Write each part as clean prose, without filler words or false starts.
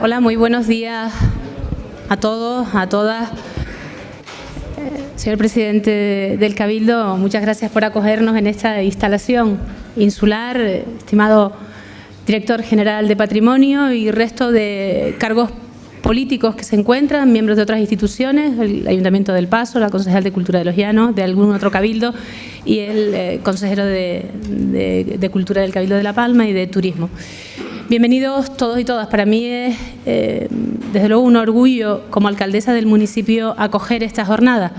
Hola, muy buenos días a todos, a todas. Señor presidente del Cabildo, muchas gracias por acogernos en esta instalación insular, estimado director general de Patrimonio y resto de cargos políticos que se encuentran, miembros de otras instituciones, el Ayuntamiento del Paso, la concejal de Cultura de los Llanos, de algún otro cabildo y el consejero de Cultura del Cabildo de La Palma y de Turismo. Bienvenidos todos y todas. Para mí es, desde luego, un orgullo como alcaldesa del municipio acoger esta jornada.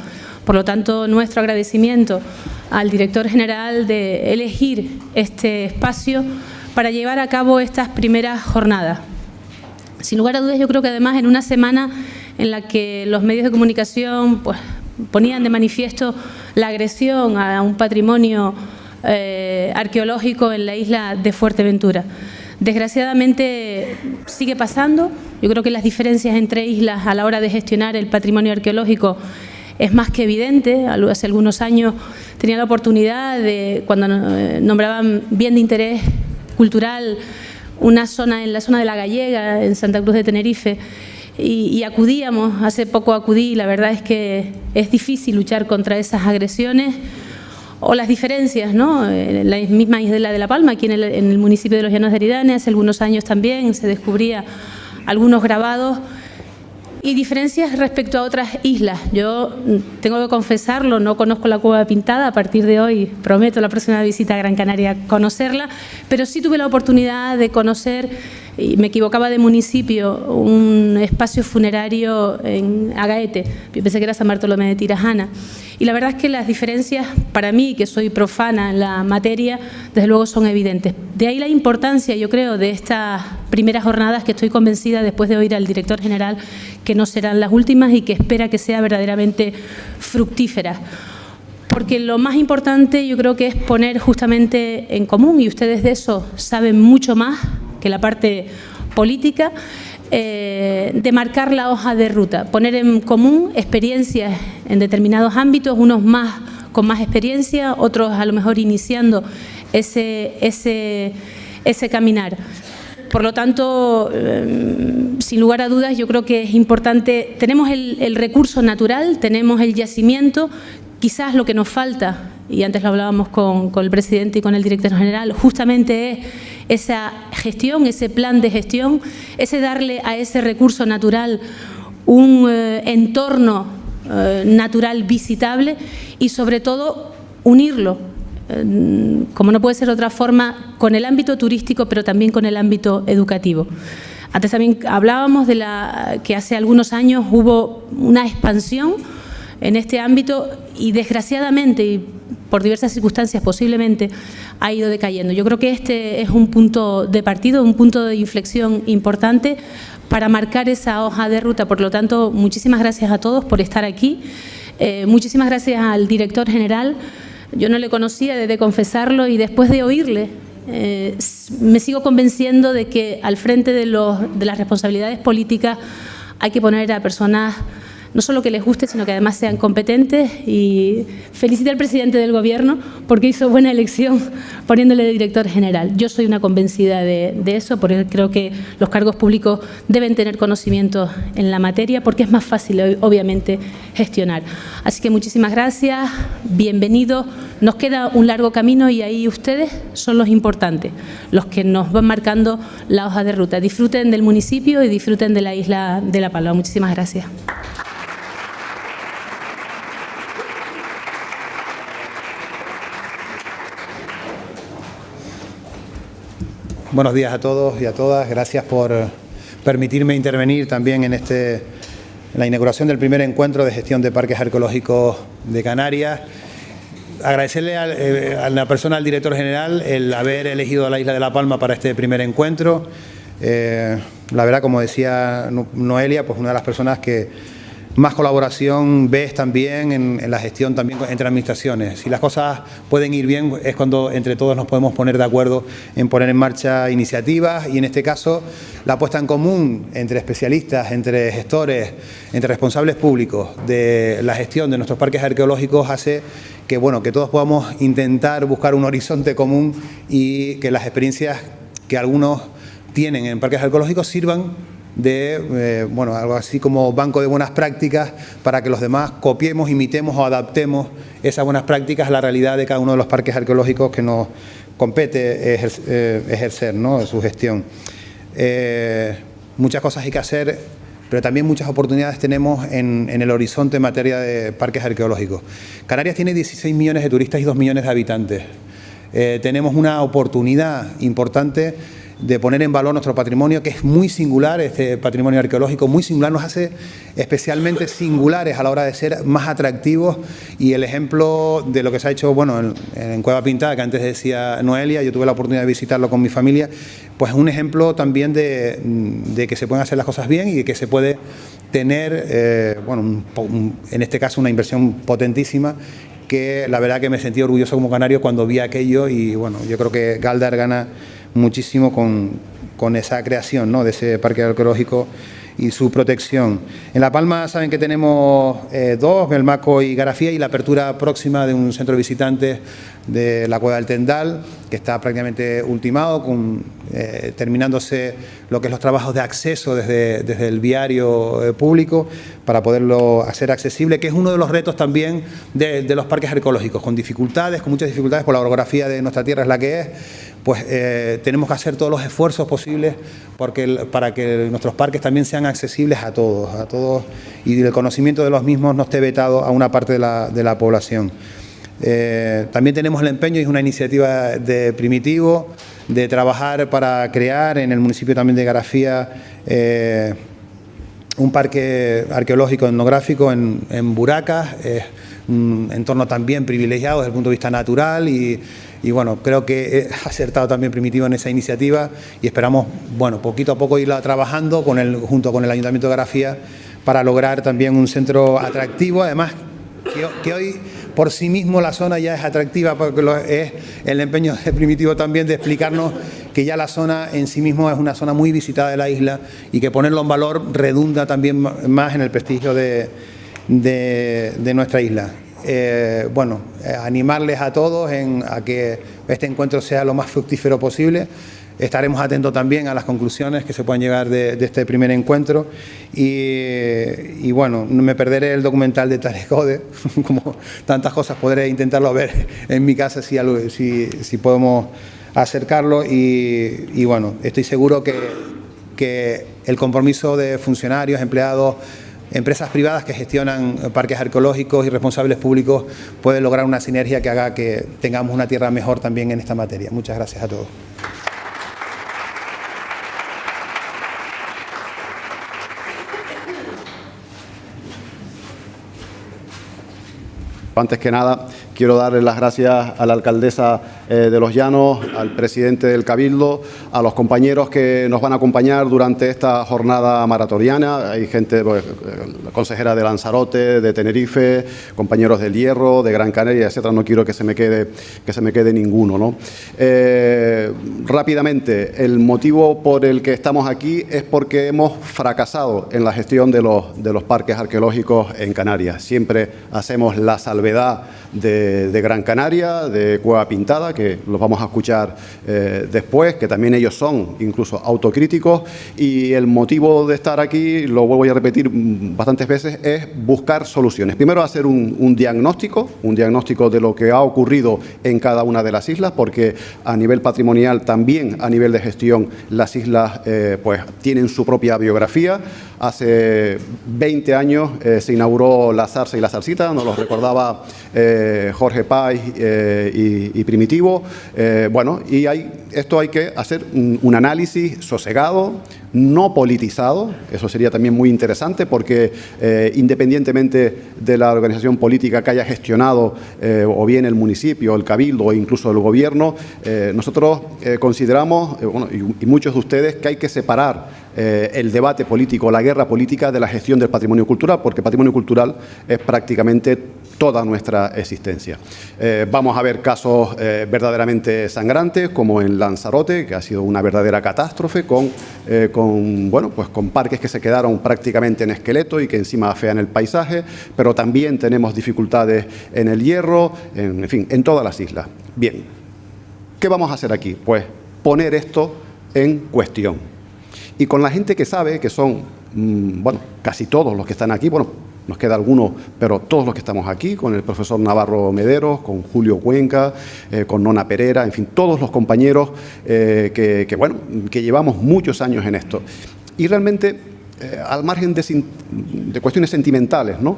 Por lo tanto, nuestro agradecimiento al director general de elegir este espacio para llevar a cabo estas primeras jornadas. Sin lugar a dudas, yo creo que además en una semana en la que los medios de comunicación pues, ponían de manifiesto la agresión a un patrimonio arqueológico en la isla de Fuerteventura. Desgraciadamente sigue pasando. Yo creo que las diferencias entre islas a la hora de gestionar el patrimonio arqueológico es más que evidente. Hace algunos años tenía la oportunidad de, cuando nombraban bien de interés cultural, una zona en la zona de La Gallega, en Santa Cruz de Tenerife, y acudíamos, hace poco acudí, y la verdad es que es difícil luchar contra esas agresiones o las diferencias, ¿no? En la misma isla de La Palma, aquí en el municipio de Los Llanos de Eridane, hace algunos años también se descubría algunos grabados y diferencias respecto a otras islas. Yo tengo que confesarlo, no conozco la Cueva Pintada, a partir de hoy prometo la próxima visita a Gran Canaria conocerla, pero sí tuve la oportunidad de conocer, y me equivocaba de municipio, un espacio funerario en Agaete. Yo pensé que era San Bartolomé de Tirajana. Y la verdad es que las diferencias, para mí, que soy profana en la materia, desde luego son evidentes. De ahí la importancia, yo creo, de estas primeras jornadas, que estoy convencida, después de oír al director general, que no serán las últimas y que espera que sea verdaderamente fructífera. Porque lo más importante yo creo que es poner justamente en común, y ustedes de eso saben mucho más que la parte política, de marcar la hoja de ruta, poner en común experiencias en determinados ámbitos, unos más con más experiencia, otros a lo mejor iniciando ese caminar. Por lo tanto, sin lugar a dudas, yo creo que es importante, tenemos el recurso natural, tenemos el yacimiento, quizás lo que nos falta, y antes lo hablábamos con el presidente y con el director general, justamente es esa gestión, ese plan de gestión, ese darle a ese recurso natural un entorno natural visitable y sobre todo unirlo, como no puede ser de otra forma, con el ámbito turístico, pero también con el ámbito educativo. Antes también hablábamos de que hace algunos años hubo una expansión en este ámbito y desgraciadamente, y por diversas circunstancias posiblemente, ha ido decayendo. Yo creo que este es un punto de partida, un punto de inflexión importante para marcar esa hoja de ruta. Por lo tanto, muchísimas gracias a todos por estar aquí. Muchísimas gracias al director general. Yo no le conocía, he de confesarlo, y después de oírle, me sigo convenciendo de que al frente de las responsabilidades políticas hay que poner a personas no solo que les guste, sino que además sean competentes, y felicito al presidente del Gobierno porque hizo buena elección poniéndole de director general. Yo soy una convencida de eso, porque creo que los cargos públicos deben tener conocimientos en la materia, porque es más fácil, obviamente, gestionar. Así que muchísimas gracias, bienvenidos. Nos queda un largo camino y ahí ustedes son los importantes, los que nos van marcando la hoja de ruta. Disfruten del municipio y disfruten de la isla de La Palma. Muchísimas gracias. Buenos días a todos y a todas. Gracias por permitirme intervenir también en la inauguración del primer encuentro de gestión de parques arqueológicos de Canarias. Agradecerle a la persona, al director general, el haber elegido a la isla de La Palma para este primer encuentro. La verdad, como decía Noelia, pues una de las personas que más colaboración ves también en la gestión también entre administraciones. Si las cosas pueden ir bien es cuando entre todos nos podemos poner de acuerdo en poner en marcha iniciativas, y en este caso la puesta en común entre especialistas, entre gestores, entre responsables públicos de la gestión de nuestros parques arqueológicos hace que, bueno, que todos podamos intentar buscar un horizonte común y que las experiencias que algunos tienen en parques arqueológicos sirvan de, bueno, algo así como banco de buenas prácticas para que los demás copiemos, imitemos o adaptemos esas buenas prácticas a la realidad de cada uno de los parques arqueológicos que nos compete ejercer, ¿no?, su gestión. Muchas cosas hay que hacer, pero también muchas oportunidades tenemos en el horizonte en materia de parques arqueológicos. Canarias tiene 16 millones de turistas y 2 millones de habitantes. Tenemos una oportunidad importante de poner en valor nuestro patrimonio, que es muy singular, este patrimonio arqueológico muy singular, nos hace especialmente singulares a la hora de ser más atractivos, y el ejemplo de lo que se ha hecho, bueno, en Cueva Pintada, que antes decía Noelia, yo tuve la oportunidad de visitarlo con mi familia, pues es un ejemplo también de que se pueden hacer las cosas bien y de que se puede tener, bueno, en este caso una inversión potentísima, que la verdad que me sentí orgulloso como canario cuando vi aquello, y bueno, yo creo que Galdar gana muchísimo con esa creación, ¿no?, de ese parque arqueológico y su protección. En La Palma saben que tenemos dos, Belmaco y Garafía, y la apertura próxima de un centro de visitantes de la Cueva del Tendal, que está prácticamente ultimado, terminándose lo que es los trabajos de acceso desde el viario público para poderlo hacer accesible, que es uno de los retos también de los parques arqueológicos, con dificultades, con muchas dificultades, por la orografía de nuestra tierra es la que es. Pues tenemos que hacer todos los esfuerzos posibles para que nuestros parques también sean accesibles a todos, y el conocimiento de los mismos no esté vetado a una parte de la población. También tenemos el empeño, y es una iniciativa de Primitivo, de trabajar para crear en el municipio también de Garafía un parque arqueológico etnográfico en Buracas, un entorno también privilegiado desde el punto de vista natural, y bueno, creo que ha acertado también Primitivo en esa iniciativa, y esperamos, bueno, poquito a poco irla trabajando junto con el Ayuntamiento de Garafía para lograr también un centro atractivo, además que hoy por sí mismo la zona ya es atractiva, porque es el empeño de Primitivo también de explicarnos que ya la zona en sí mismo es una zona muy visitada de la isla, y que ponerlo en valor redunda también más en el prestigio de nuestra isla. Bueno, animarles a todos a que este encuentro sea lo más fructífero posible. Estaremos atentos también a las conclusiones que se puedan llegar de este primer encuentro, y bueno, no me perderé el documental de Tarek Ode, como tantas cosas podré intentarlo ver en mi casa si podemos acercarlo, y bueno, estoy seguro que el compromiso de funcionarios, empleados, empresas privadas que gestionan parques arqueológicos y responsables públicos puede lograr una sinergia que haga que tengamos una tierra mejor también en esta materia. Muchas gracias a todos. Antes que nada, quiero darle las gracias a la alcaldesa de Los Llanos, al presidente del Cabildo, a los compañeros que nos van a acompañar durante esta jornada maratoniana. Hay gente, pues, la consejera de Lanzarote, de Tenerife, compañeros del Hierro, de Gran Canaria, etcétera. No quiero que se me quede ninguno, ¿no? Rápidamente, el motivo por el que estamos aquí es porque hemos fracasado en la gestión de los parques arqueológicos en Canarias. Siempre hacemos la salvedad de Gran Canaria, de Cueva Pintada, que los vamos a escuchar después, que también ellos son incluso autocríticos, y el motivo de estar aquí, lo voy a repetir bastantes veces, es buscar soluciones. Primero, hacer un diagnóstico de lo que ha ocurrido en cada una de las islas, porque a nivel patrimonial, también a nivel de gestión, las islas pues tienen su propia biografía. Hace 20 años se inauguró La Zarza y La Zarcita, nos lo recordaba Jorge Paz y Primitivo. Bueno, y esto hay que hacer un análisis sosegado, no politizado. Eso sería también muy interesante, porque independientemente de la organización política que haya gestionado o bien el municipio, el cabildo o incluso el gobierno, nosotros consideramos, bueno, y muchos de ustedes, que hay que separar el debate político, la guerra política, de la gestión del patrimonio cultural, porque patrimonio cultural es prácticamente toda nuestra existencia. Vamos a ver casos verdaderamente sangrantes, como en Lanzarote, que ha sido una verdadera catástrofe, con parques que se quedaron prácticamente en esqueleto y que encima afean el paisaje, pero también tenemos dificultades en el Hierro, en fin, en todas las islas. Bien, ¿qué vamos a hacer aquí? Pues poner esto en cuestión. Y con la gente que sabe, que son, bueno, casi todos los que están aquí, bueno, nos queda alguno, pero todos los que estamos aquí, con el profesor Navarro Mederos, con Julio Cuenca, con Nona Pereira, en fin, todos los compañeros que llevamos muchos años en esto. Y realmente, al margen de cuestiones sentimentales, ¿no?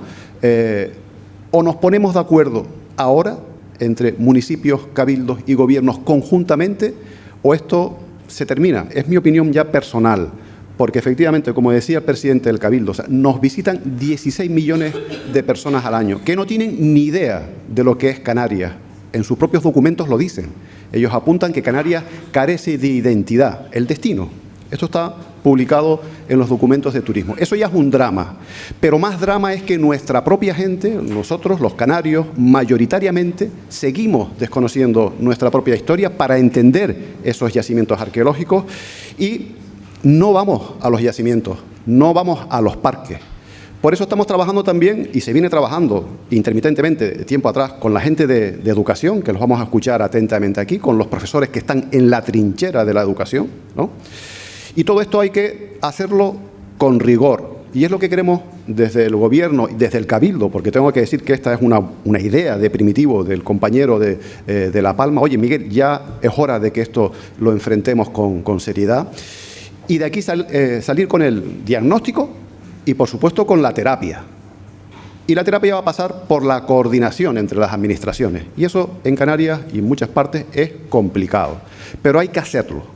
O nos ponemos de acuerdo ahora entre municipios, cabildos y gobiernos conjuntamente, o esto se termina. Es mi opinión ya personal, porque efectivamente, como decía el presidente del Cabildo, o sea, nos visitan 16 millones de personas al año que no tienen ni idea de lo que es Canarias. En sus propios documentos lo dicen. Ellos apuntan que Canarias carece de identidad, el destino. Esto está publicado en los documentos de turismo. Eso ya es un drama, pero más drama es que nuestra propia gente, nosotros los canarios, mayoritariamente seguimos desconociendo nuestra propia historia para entender esos yacimientos arqueológicos y no vamos a los yacimientos, no vamos a los parques. Por eso estamos trabajando también, y se viene trabajando intermitentemente tiempo atrás, con la gente de educación, que los vamos a escuchar atentamente aquí, con los profesores que están en la trinchera de la educación, ¿no? Y todo esto hay que hacerlo con rigor. Y es lo que queremos desde el Gobierno y desde el Cabildo, porque tengo que decir que esta es una idea de Primitivo, del compañero de La Palma. Oye, Miguel, ya es hora de que esto lo enfrentemos con seriedad. Y de aquí salir con el diagnóstico y, por supuesto, con la terapia. Y la terapia va a pasar por la coordinación entre las administraciones. Y eso en Canarias y en muchas partes es complicado. Pero hay que hacerlo.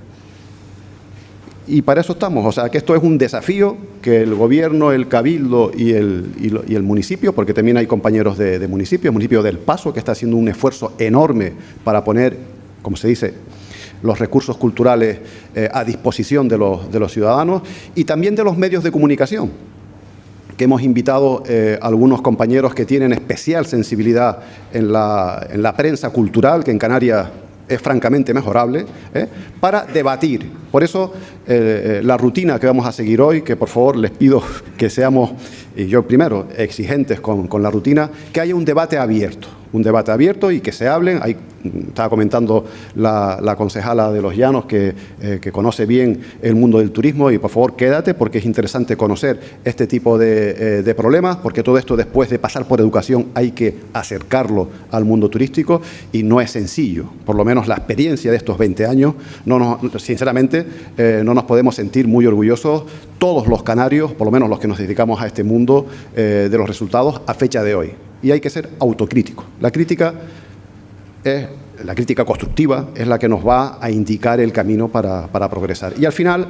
Y para eso estamos, o sea, que esto es un desafío que el Gobierno, el Cabildo y el municipio, porque también hay compañeros de municipio, el municipio del Paso, que está haciendo un esfuerzo enorme para poner, como se dice, los recursos culturales a disposición de los ciudadanos y también de los medios de comunicación, que hemos invitado a algunos compañeros que tienen especial sensibilidad en la prensa cultural, que en Canarias es francamente mejorable, para debatir. Por eso, la rutina que vamos a seguir hoy, que por favor les pido que seamos, y yo primero, exigentes con la rutina, que haya un debate abierto y que se hablen. Estaba comentando la concejala de Los Llanos que conoce bien el mundo del turismo y por favor quédate porque es interesante conocer este tipo de problemas, porque todo esto después de pasar por educación hay que acercarlo al mundo turístico y no es sencillo. Por lo menos la experiencia de estos 20 años, sinceramente, no nos podemos sentir muy orgullosos todos los canarios, por lo menos los que nos dedicamos a este mundo, de los resultados a fecha de hoy. Y hay que ser autocríticos. La crítica constructiva es la que nos va a indicar el camino para progresar. Y al final,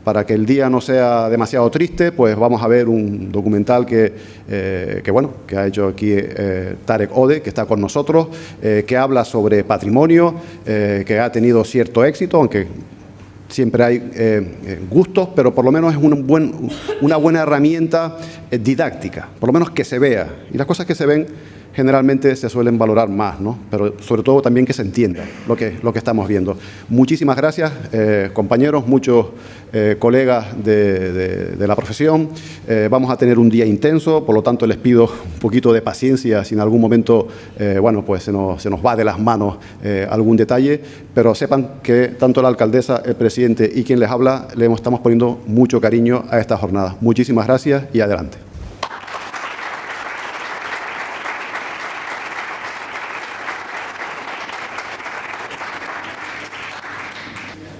para que el día no sea demasiado triste, pues vamos a ver un documental que ha hecho aquí Tarek Ode, que está con nosotros, que habla sobre patrimonio, que ha tenido cierto éxito, aunque siempre hay gustos, pero por lo menos es una buena herramienta didáctica, por lo menos que se vea. Y las cosas que se ven generalmente se suelen valorar más, ¿no? Pero sobre todo también que se entienda lo que estamos viendo. Muchísimas gracias, compañeros, muchos colegas de la profesión. Vamos a tener un día intenso, por lo tanto les pido un poquito de paciencia si en algún momento pues se nos va de las manos algún detalle, pero sepan que tanto la alcaldesa, el presidente y quien les habla le estamos poniendo mucho cariño a esta jornada. Muchísimas gracias y adelante.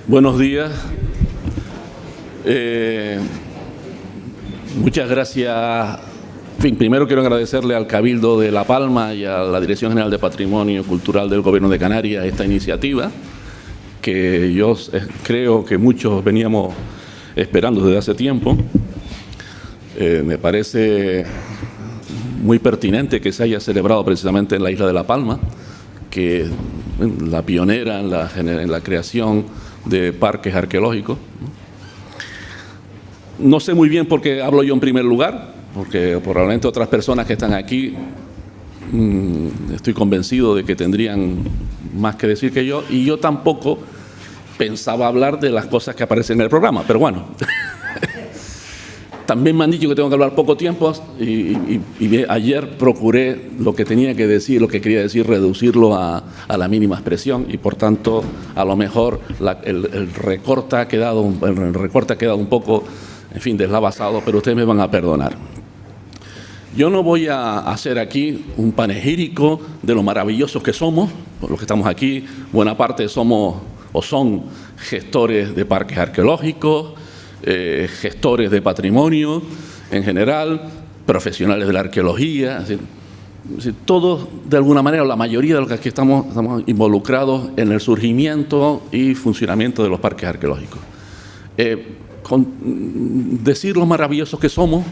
Buenos días. Muchas gracias. En fin, primero quiero agradecerle al Cabildo de La Palma y a la Dirección General de Patrimonio Cultural del Gobierno de Canarias esta iniciativa, que yo creo que muchos veníamos esperando desde hace tiempo. Me parece muy pertinente que se haya celebrado precisamente en la isla de La Palma, que es la pionera en la creación de parques arqueológicos. No sé muy bien por qué hablo yo en primer lugar, porque probablemente otras personas que están aquí estoy convencido de que tendrían más que decir que yo, y yo tampoco pensaba hablar de las cosas que aparecen en el programa, pero bueno. También me han dicho que tengo que hablar poco tiempo y ayer procuré lo que tenía que decir, lo que quería decir, reducirlo a la mínima expresión y por tanto a lo mejor el recorte ha quedado un poco, en fin, deslavazado, pero ustedes me van a perdonar. Yo no voy a hacer aquí un panegírico de lo maravillosos que somos, los que estamos aquí, buena parte somos o son gestores de parques arqueológicos, gestores de patrimonio en general, profesionales de la arqueología, es decir, todos de alguna manera, la mayoría de los que aquí estamos involucrados en el surgimiento y funcionamiento de los parques arqueológicos. Decir lo maravillosos que somos,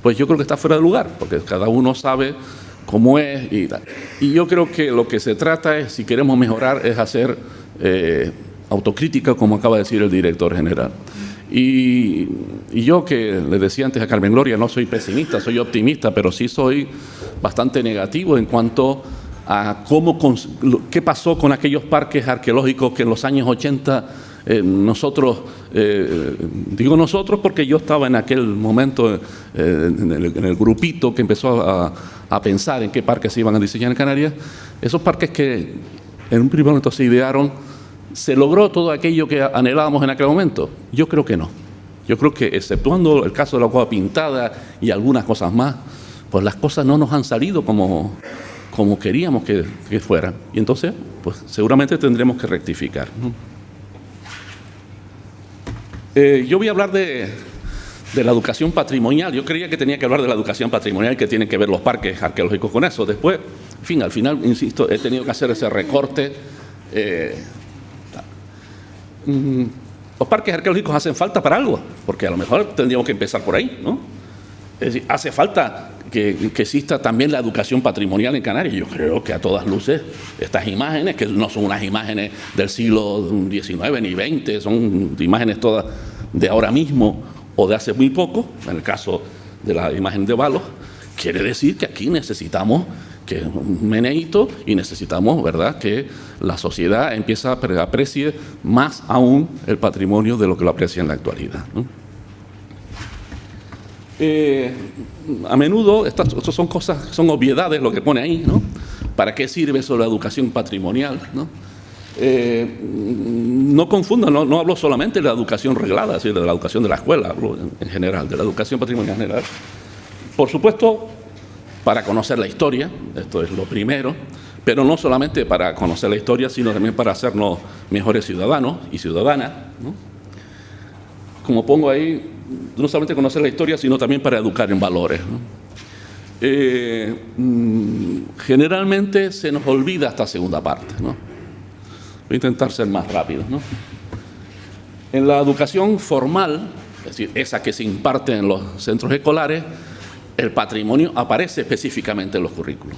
pues yo creo que está fuera de lugar, porque cada uno sabe cómo es y tal. Y yo creo que lo que se trata es, si queremos mejorar, es hacer autocrítica, como acaba de decir el director general. Y yo, que le decía antes a Carmen Gloria, no soy pesimista, soy optimista, pero sí soy bastante negativo en cuanto a qué pasó con aquellos parques arqueológicos que en los años 80 nosotros, digo nosotros porque yo estaba en aquel momento en el grupito que empezó a pensar en qué parques se iban a diseñar en Canarias. Esos parques que en un primer momento se idearon, ¿se logró todo aquello que anhelábamos en aquel momento? Yo creo que no. Yo creo que, exceptuando el caso de la Cueva Pintada y algunas cosas más, pues las cosas no nos han salido como queríamos que fueran. Y entonces, pues seguramente tendremos que rectificar, ¿no? Yo voy a hablar de la educación patrimonial. Yo creía que tenía que hablar de la educación patrimonial, que tienen que ver los parques arqueológicos con eso. Después, en fin, al final, insisto, he tenido que hacer ese recorte. Los parques arqueológicos hacen falta para algo, porque a lo mejor tendríamos que empezar por ahí, ¿no? Es decir, hace falta que exista también la educación patrimonial en Canarias. Yo creo que a todas luces estas imágenes, que no son unas imágenes del siglo XIX ni XX, son imágenes todas de ahora mismo o de hace muy poco, en el caso de la imagen de Balos, quiere decir que aquí necesitamos que un meneíto y necesitamos, ¿verdad?, que la sociedad empiece a apreciar más aún el patrimonio de lo que lo aprecia en la actualidad, ¿no? A menudo estas son cosas, son obviedades lo que pone ahí, ¿no? ¿Para qué sirve eso de la educación patrimonial, ¿no? No confundan, no hablo solamente de la educación reglada, es decir, de la educación de la escuela, hablo en general, de la educación patrimonial en general. Por supuesto, para conocer la historia, esto es lo primero, pero no solamente para conocer la historia, sino también para hacernos mejores ciudadanos y ciudadanas, ¿no? Como pongo ahí, no solamente conocer la historia, sino también para educar en valores, ¿no? Generalmente se nos olvida esta segunda parte, ¿no? Voy a intentar ser más rápido, ¿no? En la educación formal, es decir, esa que se imparte en los centros escolares, el patrimonio aparece específicamente en los currículos.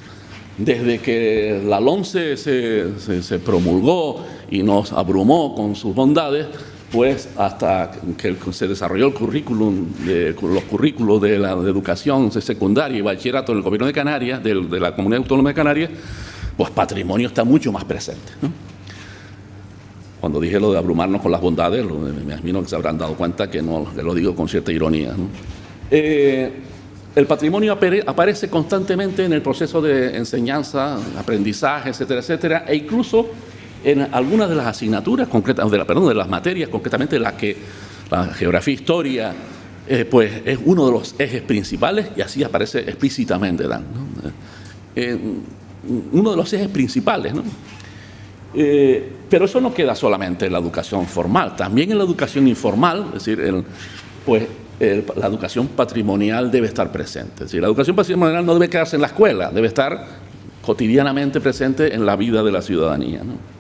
Desde que la LOMCE se promulgó y nos abrumó con sus bondades, pues hasta que se desarrolló el currículum, los currículos de la educación secundaria y bachillerato en el Gobierno de Canarias, de la Comunidad Autónoma de Canarias, pues patrimonio está mucho más presente, ¿no? Cuando dije lo de abrumarnos con las bondades, me imagino que se habrán dado cuenta que no, que lo digo con cierta ironía, ¿no? El patrimonio aparece constantemente en el proceso de enseñanza, aprendizaje, etcétera, etcétera, e incluso en algunas de las asignaturas concretas, de las materias, concretamente la geografía, historia, pues es uno de los ejes principales y así aparece explícitamente, ¿no? Uno de los ejes principales, ¿no? Pero eso no queda solamente en la educación formal, también en la educación informal, es decir, la educación patrimonial debe estar presente. Es decir, la educación patrimonial no debe quedarse en la escuela, debe estar cotidianamente presente en la vida de la ciudadanía, ¿no?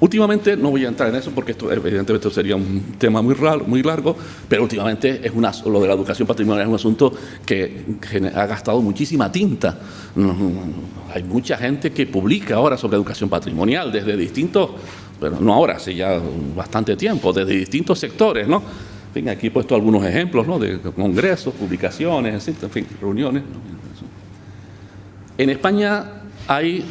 Últimamente, no voy a entrar en eso porque evidentemente esto sería un tema muy largo, pero últimamente lo de la educación patrimonial es un asunto que ha gastado muchísima tinta. Hay mucha gente que publica ahora sobre educación patrimonial desde distintos, pero no ahora, hace ya bastante tiempo, desde distintos sectores, ¿no? En fin, aquí he puesto algunos ejemplos, ¿no?, de congresos, publicaciones, en fin, reuniones, ¿no? En España hay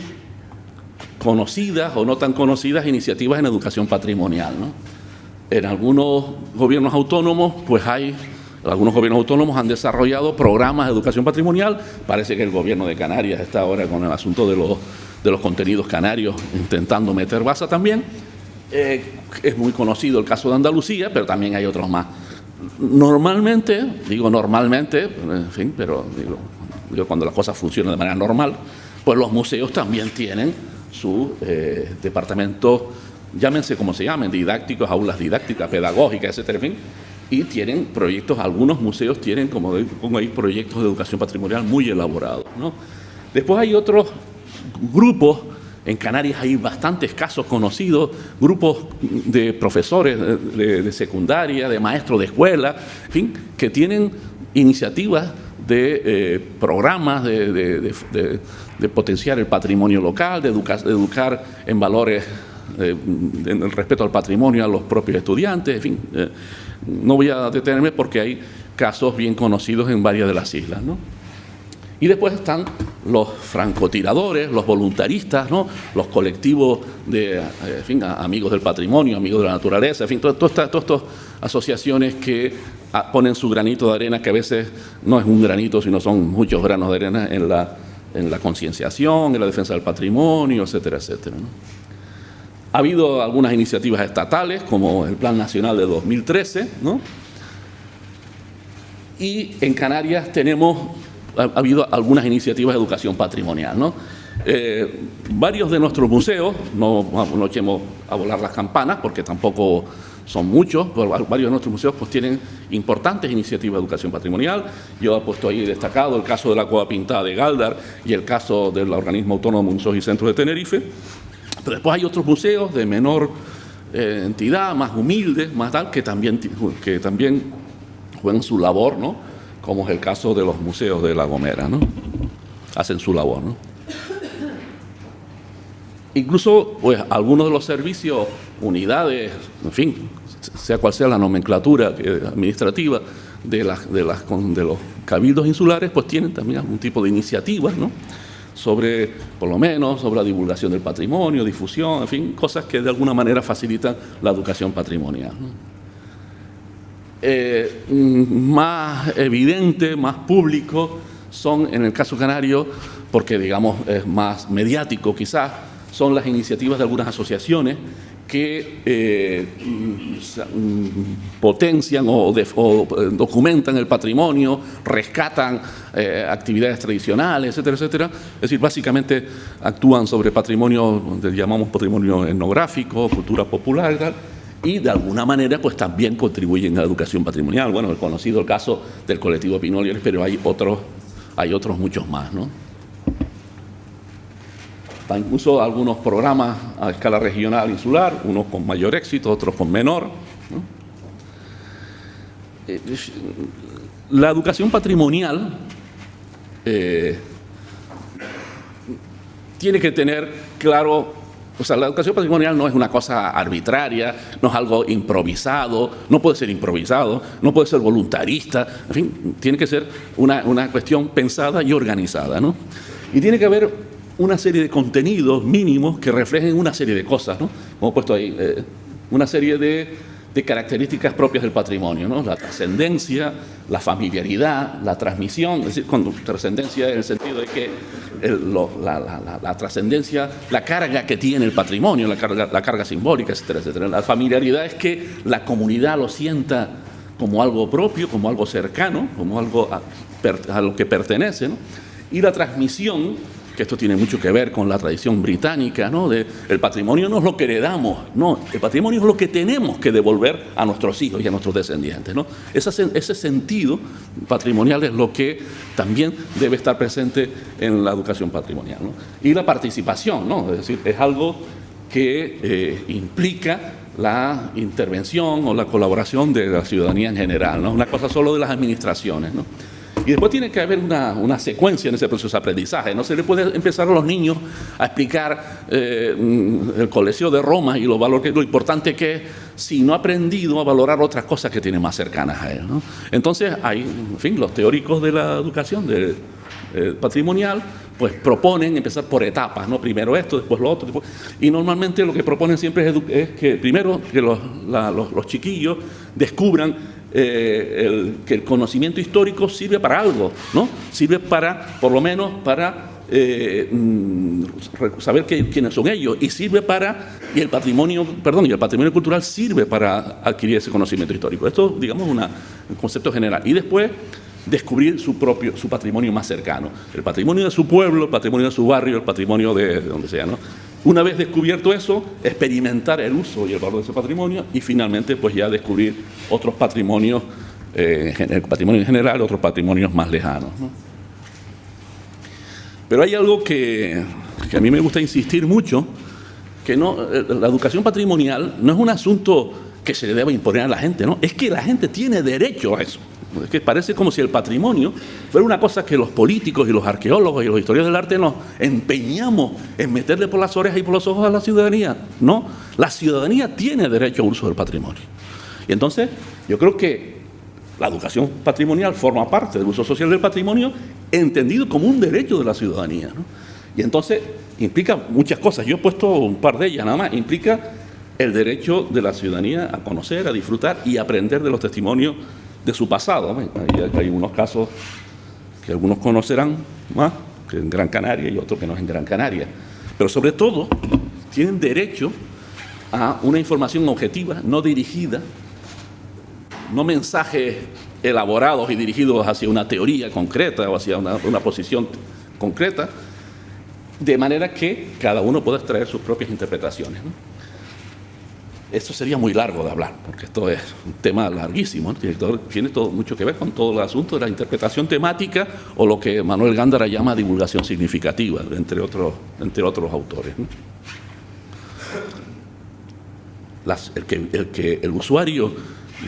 conocidas o no tan conocidas iniciativas en educación patrimonial, ¿no? En algunos gobiernos autónomos pues hay algunos gobiernos autónomos han desarrollado programas de educación patrimonial. Parece que el gobierno de Canarias está ahora con el asunto de los contenidos canarios, intentando meter baza también. Es muy conocido el caso de Andalucía, pero también hay otros más. Normalmente, en fin, pero digo cuando las cosas funcionan de manera normal, pues los museos también tienen su departamento, llámense como se llamen, didácticos, aulas didácticas, pedagógicas, etcétera, en fin, y tienen proyectos, algunos museos tienen, como pongo ahí, proyectos de educación patrimonial muy elaborados, ¿no? Después hay otros grupos, en Canarias hay bastantes casos conocidos, grupos de profesores de secundaria, de maestros de escuela, en fin, que tienen iniciativas de programas de potenciar el patrimonio local, de educar en valores, en el respeto al patrimonio a los propios estudiantes, en fin. No voy a detenerme porque hay casos bien conocidos en varias de las islas, ¿no? Y después están los francotiradores, los voluntaristas, ¿no? Los colectivos de, en fin, amigos del patrimonio, amigos de la naturaleza, en fin, todas estas asociaciones que ponen su granito de arena, que a veces no es un granito, sino son muchos granos de arena en la concienciación, en la defensa del patrimonio, etcétera, etcétera, ¿no? Ha habido algunas iniciativas estatales, como el Plan Nacional de 2013, ¿no? Y en Canarias ha habido algunas iniciativas de educación patrimonial, ¿no? Varios de nuestros museos, no echemos a volar las campanas, porque tampoco son muchos, pero varios de nuestros museos pues tienen importantes iniciativas de educación patrimonial. Yo he puesto ahí destacado el caso de la Cueva Pintada de Gáldar y el caso del organismo autónomo Museos y Centros de Tenerife. Pero después hay otros museos de menor entidad, más humildes, más tal, que también juegan su labor, ¿no? Como es el caso de los museos de La Gomera, ¿no? Hacen su labor, ¿no? Incluso, pues, algunos de los servicios, unidades, en fin, sea cual sea la nomenclatura administrativa de los cabildos insulares, pues tienen también algún tipo de iniciativas, ¿no? Por lo menos, sobre la divulgación del patrimonio, difusión, en fin, cosas que de alguna manera facilitan la educación patrimonial, ¿no? Más evidente, más público, son en el caso canario, porque digamos es más mediático quizás, son las iniciativas de algunas asociaciones que potencian o documentan el patrimonio, rescatan actividades tradicionales, etcétera, etcétera. Es decir, básicamente actúan sobre patrimonio, llamamos patrimonio etnográfico, cultura popular y tal, y de alguna manera pues también contribuyen a la educación patrimonial. Bueno, el conocido el caso del colectivo Pinolles, pero hay otros muchos más, ¿no? Incluso algunos programas a escala regional, insular, unos con mayor éxito, otros con menor, ¿no? La educación patrimonial tiene que tener claro, o sea, la educación patrimonial no es una cosa arbitraria, no es algo improvisado, no puede ser improvisado, no puede ser voluntarista, en fin, tiene que ser una cuestión pensada y organizada, ¿no? Y tiene que haber una serie de contenidos mínimos que reflejen una serie de cosas, ¿no? Como he puesto ahí, una serie de características propias del patrimonio, ¿no? La trascendencia, la familiaridad, la transmisión, es decir, con trascendencia en el sentido de que la trascendencia, la carga que tiene el patrimonio, la carga simbólica, etcétera, etcétera. La familiaridad es que la comunidad lo sienta como algo propio, como algo cercano, como algo a lo que pertenece, ¿no? Y la transmisión, que esto tiene mucho que ver con la tradición británica, ¿no? El patrimonio no es lo que heredamos, no, el patrimonio es lo que tenemos que devolver a nuestros hijos y a nuestros descendientes, ¿no? Ese sentido patrimonial es lo que también debe estar presente en la educación patrimonial, ¿no? Y la participación, ¿no? Es decir, es algo que implica la intervención o la colaboración de la ciudadanía en general, no es una cosa solo de las administraciones, ¿no? Y después tiene que haber una secuencia en ese proceso de aprendizaje. No se le puede empezar a los niños a explicar el Coliseo de Roma y lo importante que es si no ha aprendido a valorar otras cosas que tiene más cercanas a él, ¿no? Entonces, hay, en fin, los teóricos de la educación patrimonial pues proponen empezar por etapas, ¿no? Primero esto, después lo otro, y normalmente lo que proponen siempre es que primero que los chiquillos descubran que el conocimiento histórico sirve para algo, ¿no? Sirve para, por lo menos, para saber quiénes son ellos, y el patrimonio cultural sirve para adquirir ese conocimiento histórico. Esto, digamos, un concepto general. Y después descubrir su patrimonio más cercano, el patrimonio de su pueblo, el patrimonio de su barrio, el patrimonio de donde sea, ¿no? Una vez descubierto eso, experimentar el uso y el valor de ese patrimonio, y finalmente pues ya descubrir otros patrimonios, el patrimonio en general, otros patrimonios más lejanos, ¿no? Pero hay algo que a mí me gusta insistir mucho, que la educación patrimonial no es un asunto que se le deba imponer a la gente, ¿no? Es que la gente tiene derecho a eso. Es que parece como si el patrimonio fuera una cosa que los políticos y los arqueólogos y los historiadores del arte nos empeñamos en meterle por las orejas y por los ojos a la ciudadanía. No, la ciudadanía tiene derecho al uso del patrimonio. Y entonces yo creo que la educación patrimonial forma parte del uso social del patrimonio, entendido como un derecho de la ciudadanía, ¿no? Y entonces implica muchas cosas. Yo he puesto un par de ellas nada más. Implica el derecho de la ciudadanía a conocer, a disfrutar y aprender de los testimonios de su pasado. Hay unos casos que algunos conocerán más, que en Gran Canaria, y otros que no es en Gran Canaria. Pero sobre todo, tienen derecho a una información objetiva, no dirigida, no mensajes elaborados y dirigidos hacia una teoría concreta o hacia una posición concreta, de manera que cada uno pueda extraer sus propias interpretaciones, ¿no? Esto sería muy largo de hablar, porque esto es un tema larguísimo, ¿no? Tiene todo mucho que ver con todo el asunto de la interpretación temática, o lo que Manuel Gándara llama divulgación significativa, entre otros autores, ¿no? El usuario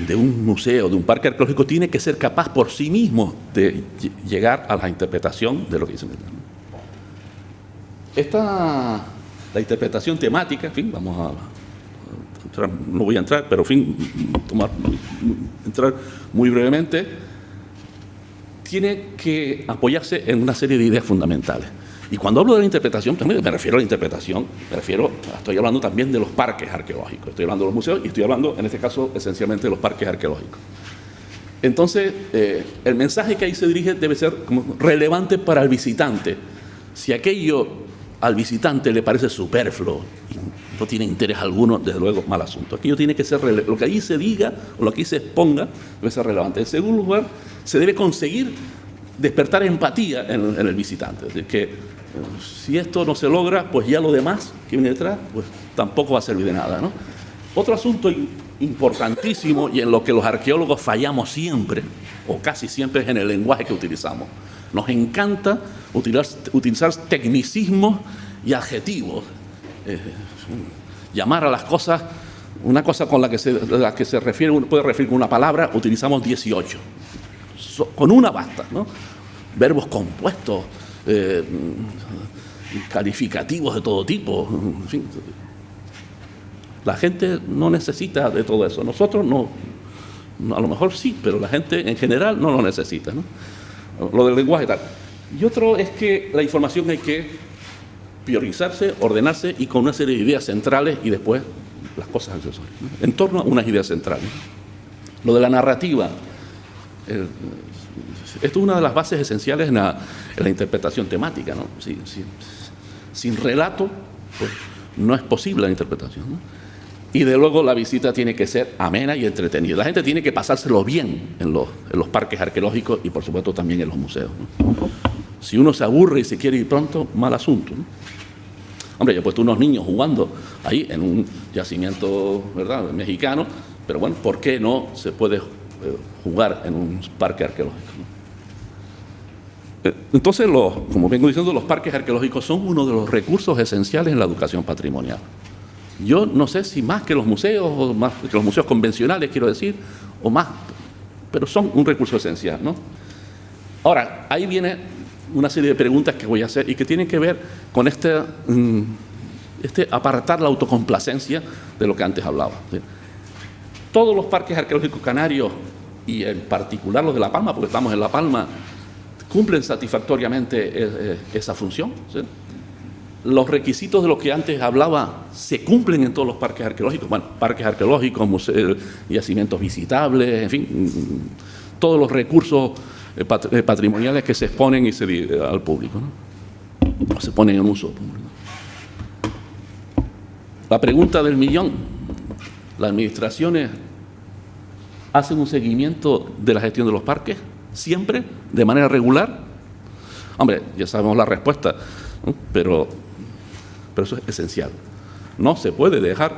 de un museo, de un parque arqueológico, tiene que ser capaz por sí mismo de llegar a la interpretación de lo que dicen. La interpretación temática, en fin, vamos a entrar, no voy a entrar, pero en fin, entrar muy brevemente, tiene que apoyarse en una serie de ideas fundamentales. Y cuando hablo de la interpretación, también me refiero a la interpretación, estoy hablando también de los parques arqueológicos, estoy hablando de los museos y estoy hablando, en este caso, esencialmente de los parques arqueológicos. Entonces, el mensaje que ahí se dirige debe ser como relevante para el visitante. Si aquello al visitante le parece superfluo y no tiene interés alguno, desde luego, mal asunto. Aquello tiene que ser lo que allí se diga o lo que allí se exponga debe ser relevante. En segundo lugar, se debe conseguir despertar empatía en el visitante. Es decir, que si esto no se logra, pues ya lo demás que viene detrás, pues tampoco va a servir de nada, ¿no? Otro asunto importantísimo, y en lo que los arqueólogos fallamos siempre, o casi siempre, es en el lenguaje que utilizamos. Nos encanta utilizar tecnicismos y adjetivos, llamar a las cosas, una cosa con la que se refiere, uno puede referir con una palabra, utilizamos 18. Con una basta, ¿no? Verbos compuestos, calificativos de todo tipo, en fin. La gente no necesita de todo eso. Nosotros no, a lo mejor sí, pero la gente en general no lo necesita, ¿no? Lo del lenguaje y tal. Y otro es que la información hay que priorizarse, ordenarse y con una serie de ideas centrales y después las cosas accesorias, ¿no? En torno a unas ideas centrales. Lo de la narrativa. Esto es una de las bases esenciales en la interpretación temática, ¿no? Sin relato, pues no es posible la interpretación, ¿no? Y de luego la visita tiene que ser amena y entretenida. La gente tiene que pasárselo bien en los parques arqueológicos y por supuesto también en los museos, ¿no? Si uno se aburre y se quiere ir pronto, mal asunto, ¿no? Hombre, yo he puesto unos niños jugando ahí en un yacimiento, ¿verdad?, mexicano, pero bueno, ¿por qué no se puede jugar en un parque arqueológico, ¿no? Entonces, como vengo diciendo, los parques arqueológicos son uno de los recursos esenciales en la educación patrimonial. Yo no sé si más que los museos, o más que los museos convencionales, quiero decir, o más, pero son un recurso esencial, ¿no? Ahora, ahí viene una serie de preguntas que voy a hacer y que tienen que ver con apartar la autocomplacencia de lo que antes hablaba. ¿Sí? Todos los parques arqueológicos canarios, y en particular los de La Palma, porque estamos en La Palma, cumplen satisfactoriamente esa función, ¿sí? los requisitos de los que antes hablaba se cumplen en todos los parques arqueológicos. Bueno, parques arqueológicos, museos, yacimientos visitables, en fin, todos los recursos patrimoniales que se exponen al público, ¿no? Se ponen en uso. La pregunta del millón: ¿las administraciones hacen un seguimiento de la gestión de los parques siempre, de manera regular? Hombre, ya sabemos la respuesta, ¿no? Pero eso es esencial. No se puede dejar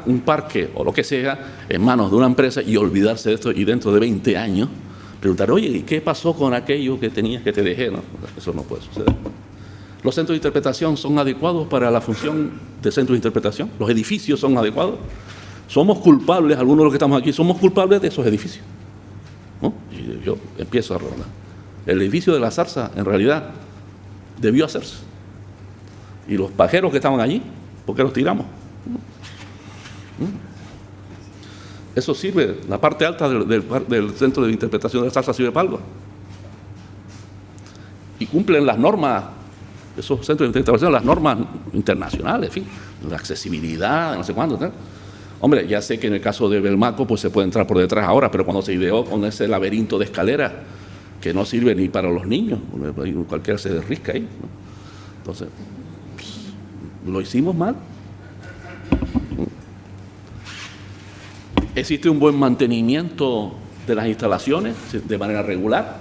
un parque o lo que sea en manos de una empresa y olvidarse de esto, y dentro de 20 años preguntar, oye, ¿y qué pasó con aquello que tenías que te dejé? No, eso no puede suceder. ¿Los centros de interpretación son adecuados para la función de centros de interpretación? ¿Los edificios son adecuados? ¿Somos culpables, algunos de los que estamos aquí, somos culpables de esos edificios? ¿No? Y yo empiezo a recordar. El edificio de la Zarza, en realidad, debió hacerse. Y los pajeros que estaban allí, ¿por qué los tiramos? Eso sirve, la parte alta del centro de interpretación de la Zarza sirve para algo. Y cumplen las normas, esos centros de interpretación, las normas internacionales, en fin, la accesibilidad, no sé cuándo, tal. Hombre, ya sé que en el caso de Belmaco pues se puede entrar por detrás ahora, pero cuando se ideó con ese laberinto de escaleras que no sirve ni para los niños, cualquiera se derrisca ahí, ¿no? Entonces, ¿lo hicimos mal? ¿Existe un buen mantenimiento de las instalaciones de manera regular?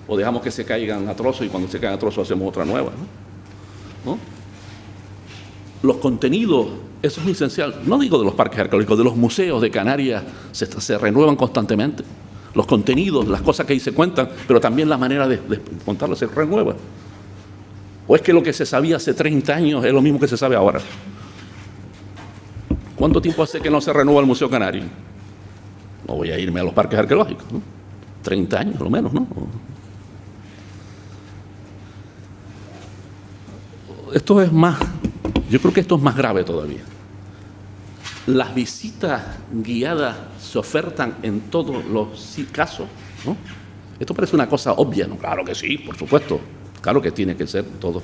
¿O dejamos que se caigan a trozos y cuando se caen a trozos hacemos otra nueva? ¿No? Los contenidos, eso es esencial, no digo de los parques arqueológicos, de los museos de Canarias, se renuevan constantemente. Los contenidos, las cosas que ahí se cuentan, pero también la manera de contarlo se renueva. ¿O es que lo que se sabía hace 30 años es lo mismo que se sabe ahora? ¿Cuánto tiempo hace que no se renueva el Museo Canario? No voy a irme a los parques arqueológicos, ¿no? 30 años, lo menos, ¿no? Esto es más, yo creo que esto es más grave todavía. Las visitas guiadas se ofertan en todos los casos, ¿no? Esto parece una cosa obvia, ¿no? Claro que sí, por supuesto. Claro que tiene que ser todo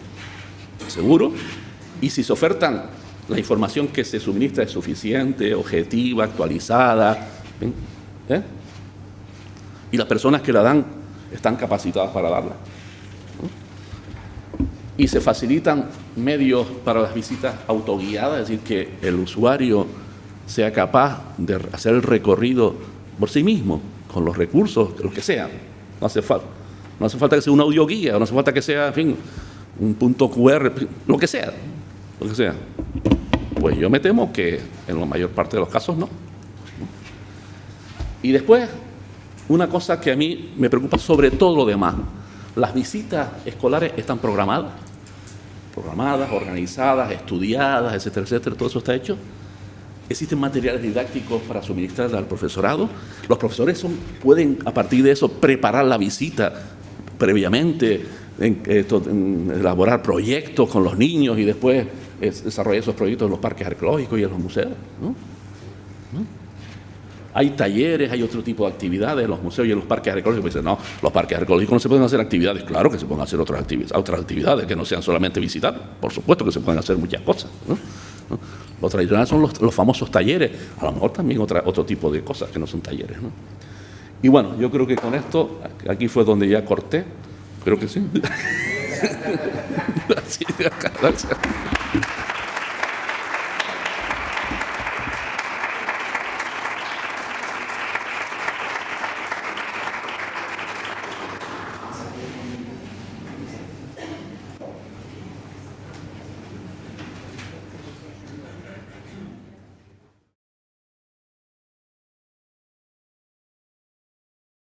seguro. Y si se ofertan, la información que se suministra es suficiente, objetiva, actualizada, ¿eh? Y las personas que la dan están capacitadas para darla, ¿no? Y se facilitan medios para las visitas autoguiadas, es decir, que el usuario sea capaz de hacer el recorrido por sí mismo, con los recursos, lo que sea. No hace falta que sea una audioguía, no hace falta que sea, en fin, un punto QR, lo que sea. Pues yo me temo que en la mayor parte de los casos no. Y después, una cosa que a mí me preocupa sobre todo lo demás, las visitas escolares están programadas, organizadas, estudiadas, etcétera, etcétera, todo eso está hecho. Existen materiales didácticos para suministrar al profesorado. Los profesores pueden, a partir de eso, preparar la visita previamente, elaborar proyectos con los niños y después desarrollar esos proyectos en los parques arqueológicos y en los museos, ¿no? Hay talleres, hay otro tipo de actividades en los museos y en los parques arqueológicos. Dicen, no, los parques arqueológicos no se pueden hacer actividades. Claro que se pueden hacer otras actividades que no sean solamente visitar. Por supuesto que se pueden hacer muchas cosas, ¿no? Lo tradicional son los famosos talleres, a lo mejor también otro tipo de cosas que no son talleres, ¿no? Y bueno, yo creo que con esto, aquí fue donde ya corté, creo que sí. Gracias.